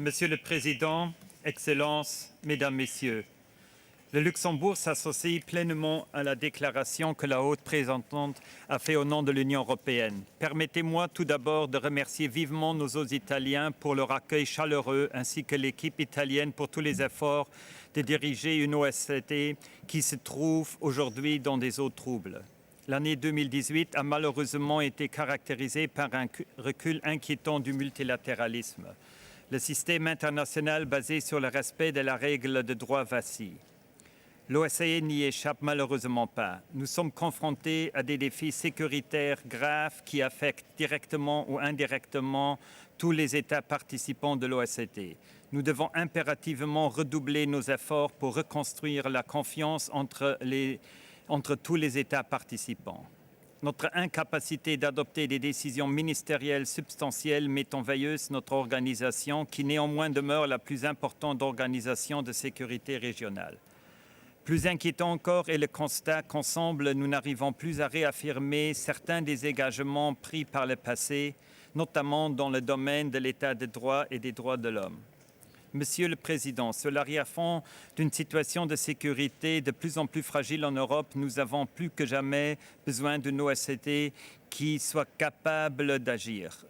Monsieur le Président, Excellences, Mesdames, Messieurs, le Luxembourg s'associe pleinement à la déclaration que la haute représentante a faite au nom de l'Union européenne. Permettez-moi tout d'abord de remercier vivement nos hôtes italiens pour leur accueil chaleureux ainsi que l'équipe italienne pour tous les efforts de diriger une OSCE qui se trouve aujourd'hui dans des eaux troubles. L'année 2018 a malheureusement été caractérisée par un recul inquiétant du multilatéralisme. Le système international basé sur le respect de la règle de droit vacille. L'OSCE n'y échappe malheureusement pas. Nous sommes confrontés à des défis sécuritaires graves qui affectent directement ou indirectement tous les États participants de l'OSCE. Nous devons impérativement redoubler nos efforts pour reconstruire la confiance entre tous les États participants. Notre incapacité d'adopter des décisions ministérielles substantielles met en veilleuse notre organisation, qui néanmoins demeure la plus importante organisation de sécurité régionale. Plus inquiétant encore est le constat qu'ensemble, nous n'arrivons plus à réaffirmer certains des engagements pris par le passé, notamment dans le domaine de l'état de droit et des droits de l'homme. Monsieur le Président, sur l'arrière-fond d'une situation de sécurité de plus en plus fragile en Europe, nous avons plus que jamais besoin d'une OSCE qui soit capable d'agir.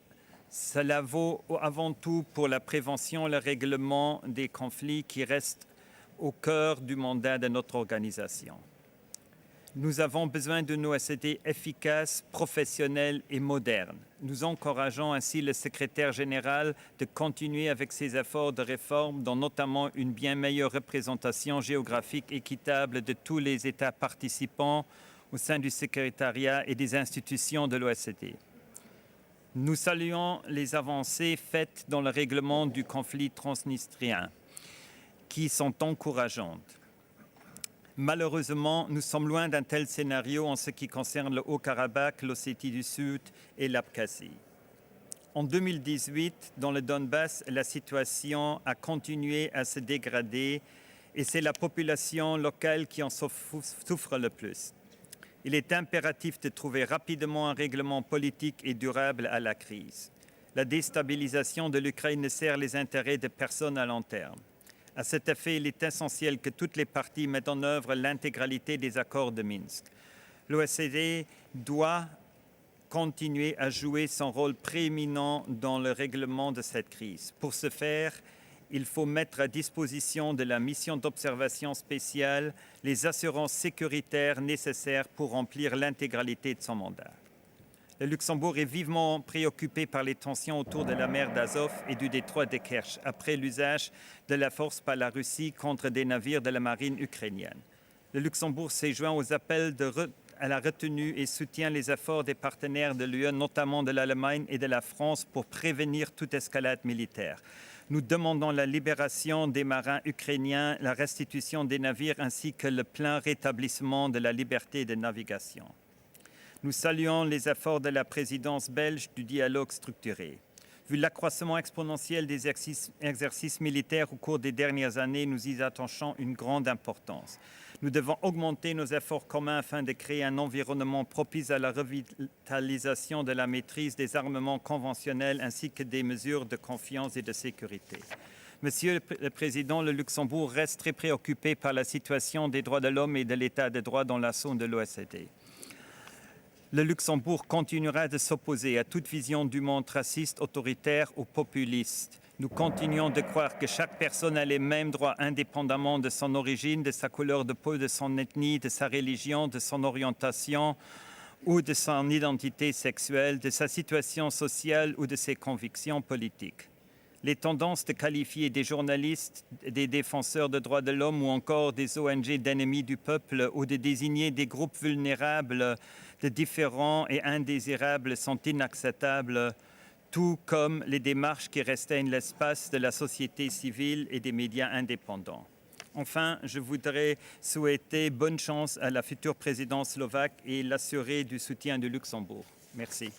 Cela vaut avant tout pour la prévention et le règlement des conflits qui restent au cœur du mandat de notre organisation. Nous avons besoin d'une OSCE efficace, professionnelle et moderne. Nous encourageons ainsi le secrétaire général de continuer avec ses efforts de réforme, dont notamment une bien meilleure représentation géographique équitable de tous les États participants au sein du secrétariat et des institutions de l'OSCE. Nous saluons les avancées faites dans le règlement du conflit transnistrien, qui sont encourageantes. Malheureusement, nous sommes loin d'un tel scénario en ce qui concerne le Haut-Karabakh, l'Ossétie du Sud et l'Abkhazie. En 2018, dans le Donbass, la situation a continué à se dégrader et c'est la population locale qui en souffre le plus. Il est impératif de trouver rapidement un règlement politique et durable à la crise. La déstabilisation de l'Ukraine ne sert les intérêts de personne à long terme. À cet effet, il est essentiel que toutes les parties mettent en œuvre l'intégralité des accords de Minsk. L'OSCE doit continuer à jouer son rôle prééminent dans le règlement de cette crise. Pour ce faire, il faut mettre à disposition de la mission d'observation spéciale les assurances sécuritaires nécessaires pour remplir l'intégralité de son mandat. Le Luxembourg est vivement préoccupé par les tensions autour de la mer d'Azov et du détroit de Kerch, après l'usage de la force par la Russie contre des navires de la marine ukrainienne. Le Luxembourg s'est joint aux appels à la retenue et soutient les efforts des partenaires de l'UE, notamment de l'Allemagne et de la France, pour prévenir toute escalade militaire. Nous demandons la libération des marins ukrainiens, la restitution des navires ainsi que le plein rétablissement de la liberté de navigation. Nous saluons les efforts de la présidence belge du dialogue structuré. Vu l'accroissement exponentiel des exercices militaires au cours des dernières années, nous y attachons une grande importance. Nous devons augmenter nos efforts communs afin de créer un environnement propice à la revitalisation de la maîtrise des armements conventionnels ainsi que des mesures de confiance et de sécurité. Monsieur le Président, le Luxembourg reste très préoccupé par la situation des droits de l'homme et de l'état de droit dans la zone de l'OSCE. Le Luxembourg continuera de s'opposer à toute vision du monde raciste, autoritaire ou populiste. Nous continuons de croire que chaque personne a les mêmes droits indépendamment de son origine, de sa couleur de peau, de son ethnie, de sa religion, de son orientation ou de son identité sexuelle, de sa situation sociale ou de ses convictions politiques. Les tendances de qualifier des journalistes, des défenseurs de droits de l'homme ou encore des ONG d'ennemis du peuple ou de désigner des groupes vulnérables de différents et indésirables sont inacceptables, tout comme les démarches qui restreignent l'espace de la société civile et des médias indépendants. Enfin, je voudrais souhaiter bonne chance à la future présidence slovaque et l'assurer du soutien du Luxembourg. Merci.